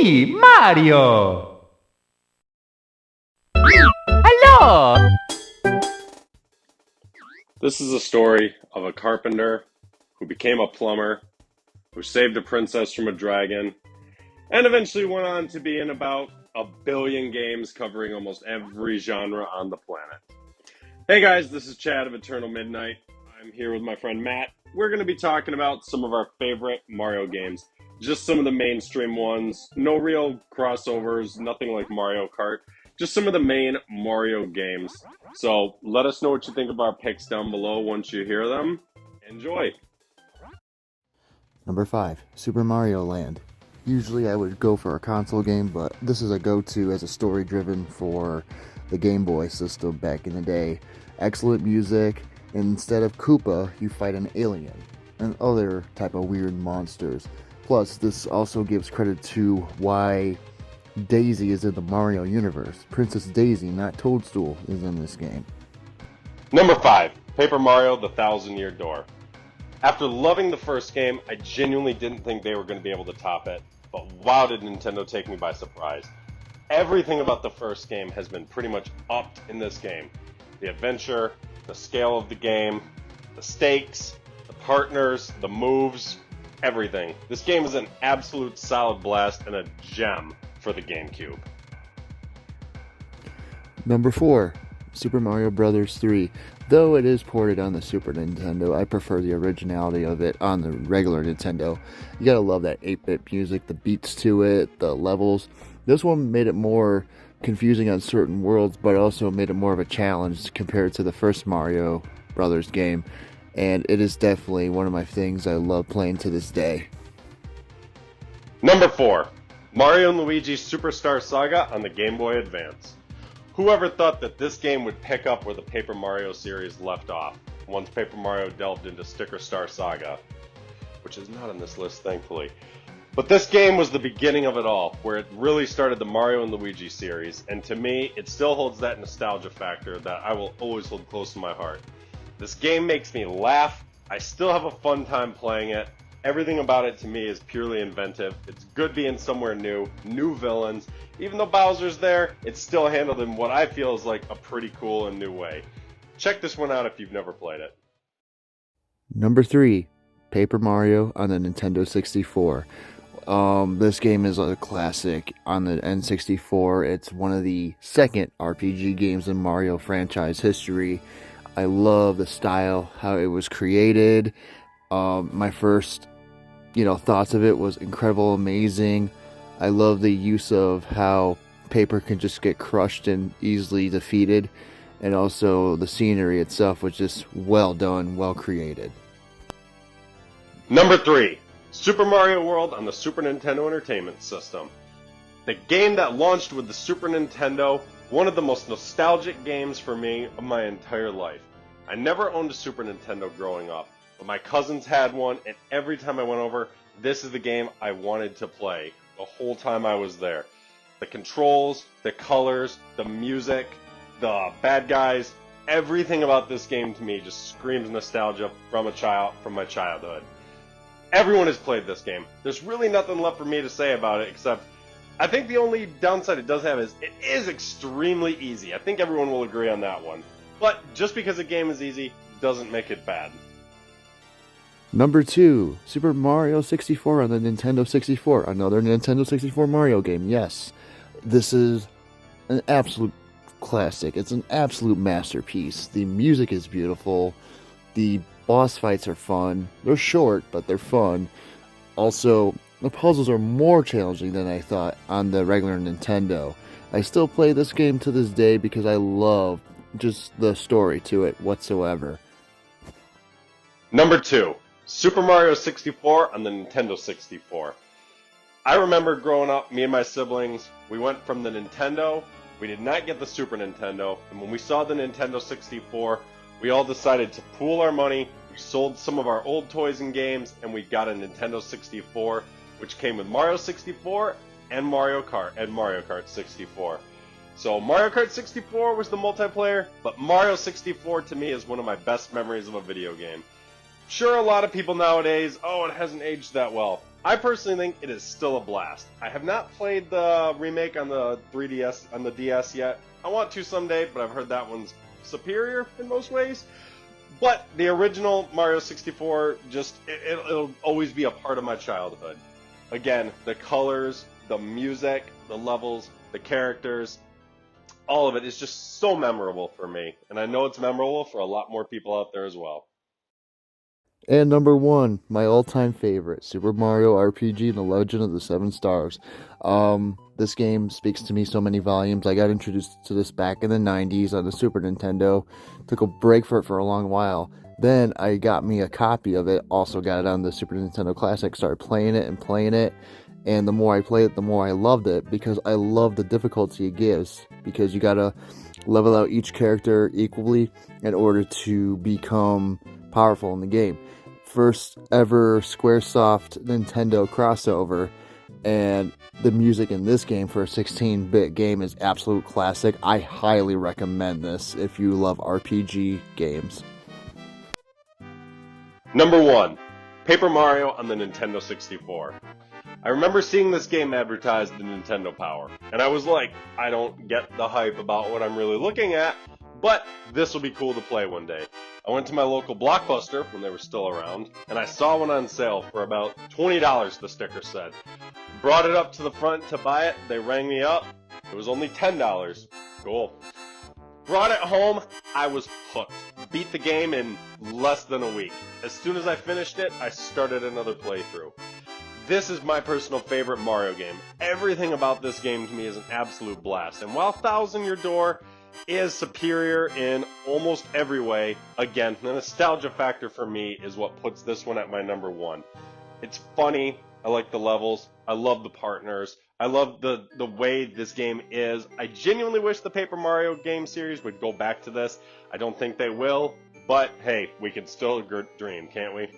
me, Mario! Hello! This is a story of a carpenter who became a plumber, who saved a princess from a dragon, and eventually went on to be in about 1 billion games covering almost every genre on the planet. Hey guys, this is Chad of Eternal Midnight. I'm here with my friend Matt. We're going to be talking about some of our favorite Mario games. Just some of the mainstream ones. No real crossovers, nothing like Mario Kart. Just some of the main Mario games. So let us know what you think of our picks down below once you hear them. Enjoy! Number 5, Super Mario Land. Usually I would go for a console game, but this is a go-to as a story-driven for the Game Boy system back in the day. Excellent music, and instead of Koopa, you fight an alien and other type of weird monsters. Plus, this also gives credit to why Daisy is in the Mario universe. Princess Daisy, not Toadstool, is in this game. Number 5, Paper Mario: The Thousand-Year Door. After loving the first game, I genuinely didn't think they were going to be able to top it, but wow did Nintendo take me by surprise. Everything about the first game has been pretty much upped in this game. The adventure, the scale of the game, the stakes, the partners, the moves, everything. This game is an absolute solid blast and a gem for the GameCube. Number 4, Super Mario Bros. 3. Though it is ported on the Super Nintendo, I prefer the originality of it on the regular Nintendo. You gotta love that 8-bit music, the beats to it, the levels. This one made it more confusing on certain worlds, but also made it more of a challenge compared to the first Mario Brothers game. And it is definitely one of my things I love playing to this day. Number 4, Mario & Luigi's Superstar Saga on the Game Boy Advance. Whoever thought that this game would pick up where the Paper Mario series left off, once Paper Mario delved into Sticker Star Saga, which is not on this list, thankfully. But this game was the beginning of it all, where it really started the Mario & Luigi series, and to me, it still holds that nostalgia factor that I will always hold close to my heart. This game makes me laugh, I still have a fun time playing it. Everything about it to me is purely inventive. It's good being somewhere new villains. Even though Bowser's there, it's still handled in what I feel is like a pretty cool and new way. Check this one out if you've never played it. Number 3, Paper Mario on the Nintendo 64. This game is a classic on the N64. It's one of the second RPG games in Mario franchise history. I love the style, how it was created. My first, thoughts of it was incredible, amazing. I love the use of how paper can just get crushed and easily defeated. And also the scenery itself was just well done, well created. Number 3, Super Mario World on the Super Nintendo Entertainment System. The game that launched with the Super Nintendo, one of the most nostalgic games for me of my entire life. I never owned a Super Nintendo growing up, but my cousins had one, and every time I went over, this is the game I wanted to play the whole time I was there. The controls, the colors, the music, the bad guys, everything about this game to me just screams nostalgia from my childhood. Everyone has played this game. There's really nothing left for me to say about it except I think the only downside it does have is it is extremely easy. I think everyone will agree on that one. But just because a game is easy doesn't make it bad. Number 2, Super Mario 64 on the Nintendo 64. Another Nintendo 64 Mario game, yes. This is an absolute classic. It's an absolute masterpiece. The music is beautiful. The boss fights are fun. They're short, but they're fun. Also, the puzzles are more challenging than I thought on the regular Nintendo. I still play this game to this day because I love just the story to it whatsoever. Number 2, Super Mario 64 on the Nintendo 64. I remember growing up, me and my siblings, we went from the Nintendo, we did not get the Super Nintendo, and when we saw the Nintendo 64, we all decided to pool our money, we sold some of our old toys and games, and we got a Nintendo 64, which came with Mario 64 and Mario Kart 64. So Mario Kart 64 was the multiplayer, but Mario 64 to me is one of my best memories of a video game. Sure, a lot of people nowadays, oh, it hasn't aged that well. I personally think it is still a blast. I have not played the remake on the 3DS, on the DS yet. I want to someday, but I've heard that one's superior in most ways. But the original Mario 64, it'll always be a part of my childhood. Again, the colors, the music, the levels, the characters, all of it is just so memorable for me. And I know it's memorable for a lot more people out there as well. And number one, my all-time favorite, Super Mario RPG and the Legend of the Seven Stars. This game speaks to me so many volumes. I got introduced to this back in the 90s on the Super Nintendo. Took a break for it for a long while. Then I got me a copy of it. Also got it on the Super Nintendo Classic. Started playing it. And the more I played it, the more I loved it, because I love the difficulty it gives. Because you gotta level out each character equally in order to become powerful in the game. First ever Squaresoft Nintendo crossover, and the music in this game for a 16-bit game is absolute classic. I highly recommend this if you love RPG games. Number 1, Paper Mario on the Nintendo 64. I remember seeing this game advertised in Nintendo Power, and I was like, I don't get the hype about what I'm really looking at, but this will be cool to play one day. I went to my local Blockbuster when they were still around, and I saw one on sale for about $20, the sticker said. Brought it up to the front to buy it, they rang me up, it was only $10. Cool. Brought it home, I was hooked. Beat the game in less than a week. As soon as I finished it, I started another playthrough. This is my personal favorite Mario game. Everything about this game to me is an absolute blast, and while Thousand Year Door is superior in almost every way, again, the nostalgia factor for me is what puts this one at my number 1. It's funny, I like the levels, I love the partners, I love the way this game is. I genuinely wish the Paper Mario game series would go back to this. I don't think they will, but hey, we can still dream, can't we?